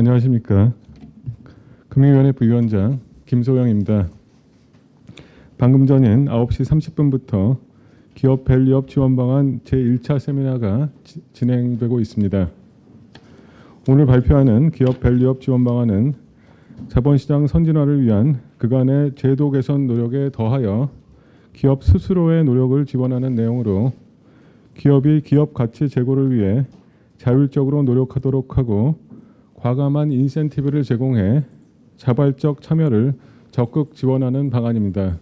안녕하십니까. 금융위원회 부위원장 김소영입니다. 방금 전인 9시 30분부터 기업 밸류업 지원 방안 제1차 세미나가 진행되고 있습니다. 오늘 발표하는 기업 밸류업 지원 방안은 자본시장 선진화를 위한 그간의 제도 개선 노력에 더하여 기업 스스로의 노력을 지원하는 내용으로 기업이 기업 가치 제고를 위해 자율적으로 노력하도록 하고 과감한 인센티브를 제공해 자발적 참여를 적극 지원하는 방안입니다.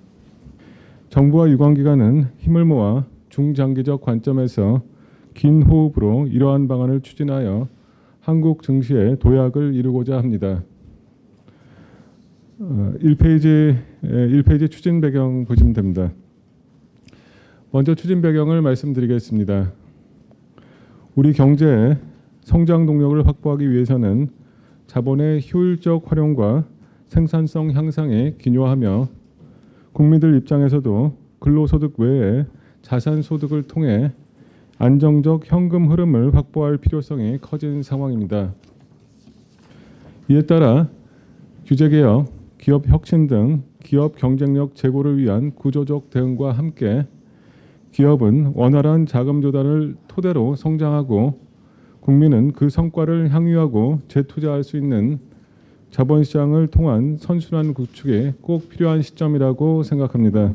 정부와 유관기관은 힘을 모아 중장기적 관점에서 긴 호흡으로 이러한 방안을 추진하여 한국 증시의 도약을 이루고자 합니다. 1페이지 추진 배경 보시면 됩니다. 먼저 추진 배경을 말씀드리겠습니다. 우리 경제의 성장 동력을 확보하기 위해서는 자본의 효율적 활용과 생산성 향상에 기여하며 국민들 입장에서도 근로소득 외에 자산소득을 통해 안정적 현금 흐름을 확보할 필요성이 커진 상황입니다. 이에 따라 규제개혁, 기업혁신 등 기업 경쟁력 제고를 위한 구조적 대응과 함께 기업은 원활한 자금 조달을 토대로 성장하고 국민은 그 성과를 향유하고 재투자할 수 있는 자본시장을 통한 선순환 구축이 꼭 필요한 시점이라고 생각합니다.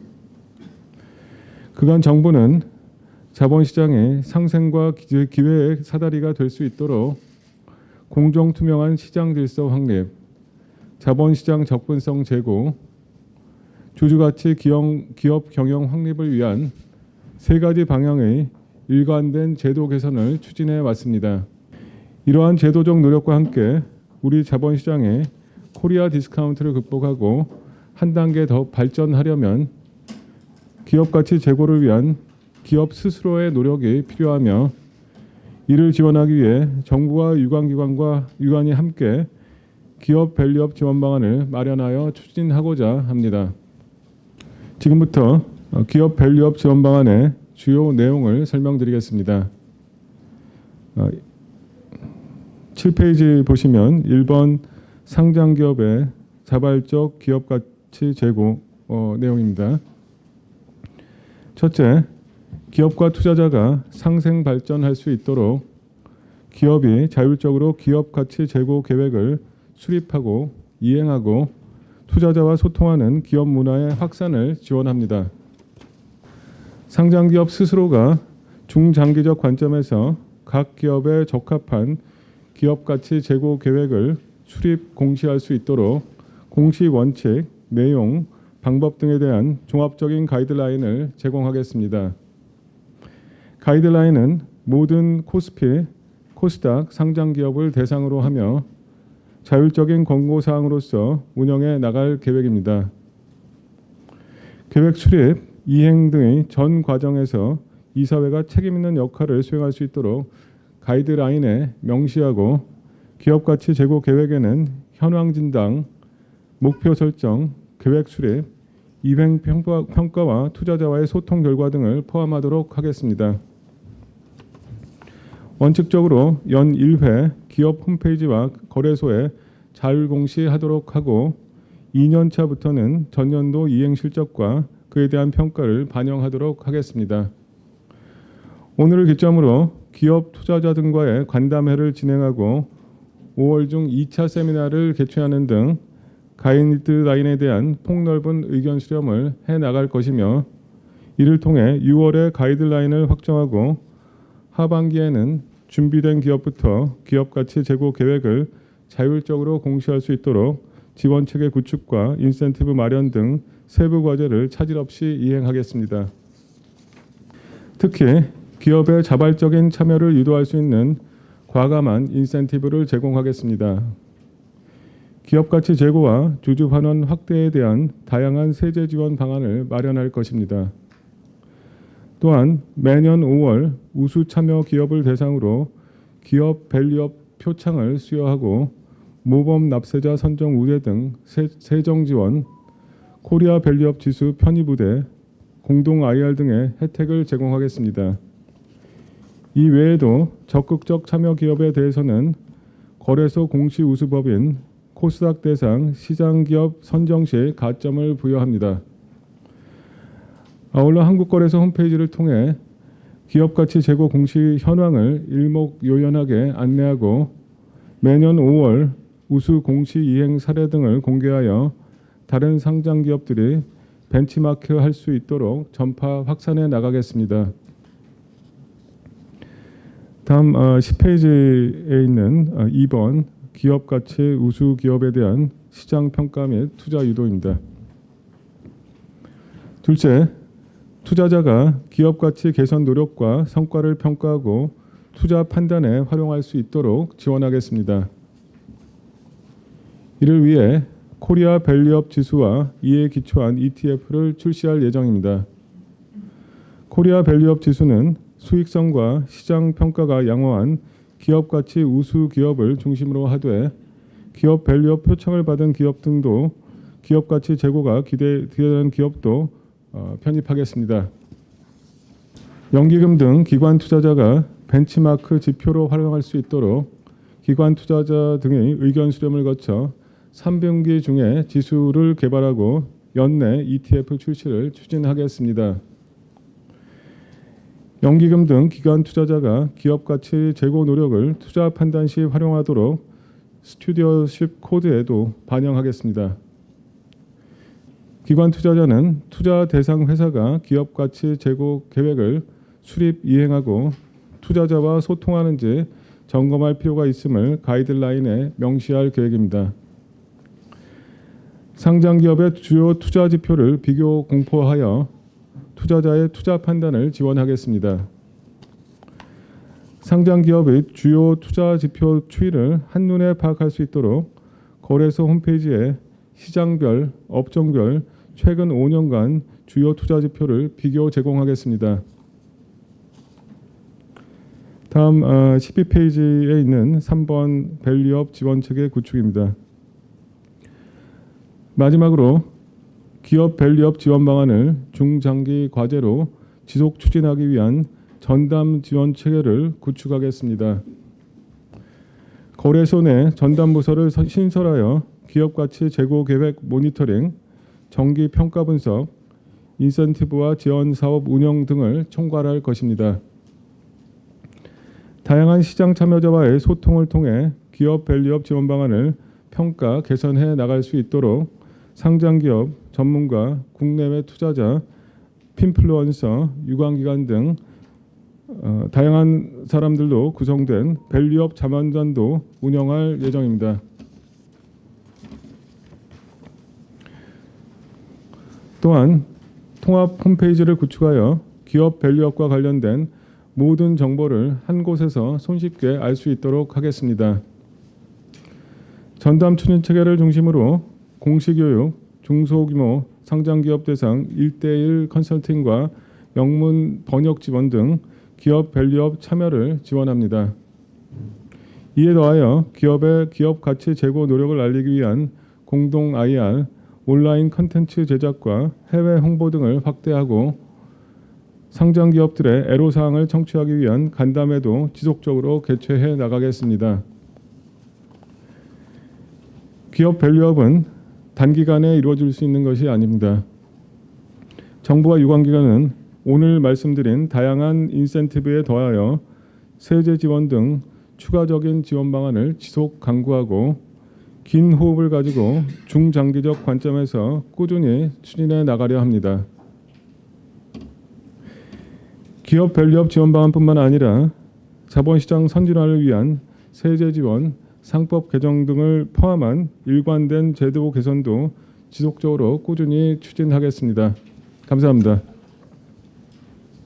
그간 정부는 자본시장의 상생과 기회의 사다리가 될 수 있도록 공정투명한 시장 질서 확립, 자본시장 접근성 제고, 주주가치 기업 경영 확립을 위한 세 가지 방향의 일관된 제도 개선을 추진해 왔습니다. 이러한 제도적 노력과 함께 우리 자본시장의 코리아 디스카운트를 극복하고 한 단계 더 발전하려면 기업 가치 제고를 위한 기업 스스로의 노력이 필요하며 이를 지원하기 위해 정부와 유관이 함께 기업 밸류업 지원 방안을 마련하여 추진하고자 합니다. 지금부터 기업 밸류업 지원 방안의 주요 내용을 설명드리겠습니다. 7페이지 보시면 1번 상장기업의 자발적 기업가치 제고 내용입니다. 첫째, 기업과 투자자가 상생 발전할 수 있도록 기업이 자율적으로 기업가치 제고 계획을 수립하고 이행하고 투자자와 소통하는 기업 문화의 확산을 지원합니다. 상장기업 스스로가 중장기적 관점에서 각 기업에 적합한 기업가치 제고 계획을 수립 공시할 수 있도록 공시 원칙, 내용, 방법 등에 대한 종합적인 가이드라인을 제공하겠습니다. 가이드라인은 모든 코스피, 코스닥 상장기업을 대상으로 하며 자율적인 권고사항으로서 운영해 나갈 계획입니다. 계획 수립, 이행 등의 전 과정에서 이사회가 책임 있는 역할을 수행할 수 있도록 가이드라인에 명시하고 기업가치 제고 계획에는 현황 진단, 목표 설정, 계획 수립, 이행 평가와 투자자와의 소통 결과 등을 포함하도록 하겠습니다. 원칙적으로 연 1회 기업 홈페이지와 거래소에 자율 공시하도록 하고 2년차부터는 전년도 이행 실적과 그에 대한 평가를 반영하도록 하겠습니다. 오늘을 기점으로 기업 투자자 등과의 간담회를 진행하고 5월 중 2차 세미나를 개최하는 등 가이드라인에 대한 폭넓은 의견 수렴을 해나갈 것이며 이를 통해 6월에 가이드라인을 확정하고 하반기에는 준비된 기업부터 기업가치 제고 계획을 자율적으로 공시할 수 있도록 지원체계 구축과 인센티브 마련 등 세부 과제를 차질 없이 이행하겠습니다. 특히 기업의 자발적인 참여를 유도할 수 있는 과감한 인센티브를 제공하겠습니다. 기업가치 제고와 주주 환원 확대에 대한 다양한 세제 지원 방안을 마련할 것입니다. 또한 매년 5월 우수 참여 기업을 대상으로 기업 밸류업 표창을 수여하고 모범 납세자 선정 우대 등 세정 지원, 코리아 밸류업 지수 편입 우대, 공동 IR 등의 혜택을 제공하겠습니다. 이 외에도 적극적 참여 기업에 대해서는 거래소 공시우수법인 코스닥 대상 시장기업 선정 시 가점을 부여합니다. 아울러 한국거래소 홈페이지를 통해 기업가치 재고 공시 현황을 일목요연하게 안내하고 매년 5월 우수 공시 이행 사례 등을 공개하여 다른 상장 기업들이 벤치마크 할 수 있도록 전파 확산해 나가겠습니다. 다음 10페이지에 있는 2번 기업가치 우수 기업에 대한 시장 평가 및 투자 유도입니다. 둘째, 투자자가 기업가치 개선 노력과 성과를 평가하고 투자 판단에 활용할 수 있도록 지원하겠습니다. 이를 위해 코리아 밸류업 지수와 이에 기초한 ETF를 출시할 예정입니다. 코리아 밸류업 지수는 수익성과 시장 평가가 양호한 기업가치 우수 기업을 중심으로 하되 기업 밸류업 표창을 받은 기업 등도 기업가치 재고가 기대되는 기업도 편입하겠습니다. 연기금 등 기관 투자자가 벤치마크 지표로 활용할 수 있도록 기관 투자자 등의 의견 수렴을 거쳐 3분기 중에 지수를 개발하고 연내 ETF 출시를 추진하겠습니다. 연기금 등 기관 투자자가 기업가치 재고 노력을 투자 판단 시 활용하도록 스튜디오십 코드에도 반영하겠습니다. 기관 투자자는 투자 대상 회사가 기업가치 재고 계획을 수립 이행하고 투자자와 소통하는지 점검할 필요가 있음을 가이드라인에 명시할 계획입니다. 상장 기업의 주요 투자 지표를 비교 공포하여 투자자의 투자 판단을 지원하겠습니다. 상장 기업의 주요 투자 지표 추이를 한눈에 파악할 수 있도록 거래소 홈페이지에 시장별, 업종별 최근 5년간 주요 투자 지표를 비교 제공하겠습니다. 다음 12페이지에 있는 3번 밸류업 지원체계 구축입니다. 마지막으로 기업 밸류업 지원 방안을 중장기 과제로 지속 추진하기 위한 전담 지원 체계를 구축하겠습니다. 거래소 내 전담 부서를 신설하여 기업 가치 재고 계획 모니터링, 정기 평가 분석, 인센티브와 지원 사업 운영 등을 총괄할 것입니다. 다양한 시장 참여자와의 소통을 통해 기업 밸류업 지원 방안을 평가 개선해 나갈 수 있도록 상장기업, 전문가, 국내외 투자자, 핀플루언서, 유관기관 등 다양한 사람들로 구성된 밸류업 자문단도 운영할 예정입니다. 또한 통합 홈페이지를 구축하여 기업 밸류업과 관련된 모든 정보를 한 곳에서 손쉽게 알 수 있도록 하겠습니다. 전담 추진 체계를 중심으로 공시교육, 중소규모 상장기업 대상 1:1 컨설팅과 영문 번역 지원 등 기업 밸류업 참여를 지원합니다. 이에 더하여 기업의 기업 가치 제고 노력을 알리기 위한 공동 IR, 온라인 컨텐츠 제작과 해외 홍보 등을 확대하고 상장 기업들의 애로사항을 청취하기 위한 간담회도 지속적으로 개최해 나가겠습니다. 기업 밸류업은 단기간에 이루어질 수 있는 것이 아닙니다. 정부와 유관기관은 오늘 말씀드린 다양한 인센티브에 더하여 세제 지원 등 추가적인 지원 방안을 지속 강구하고 긴 호흡을 가지고 중장기적 관점에서 꾸준히 추진해 나가려 합니다. 기업 밸류업 지원 방안뿐만 아니라 자본시장 선진화를 위한 세제 지원, 상법 개정 등을 포함한 일관된 제도 개선도 지속적으로 꾸준히 추진하겠습니다. 감사합니다.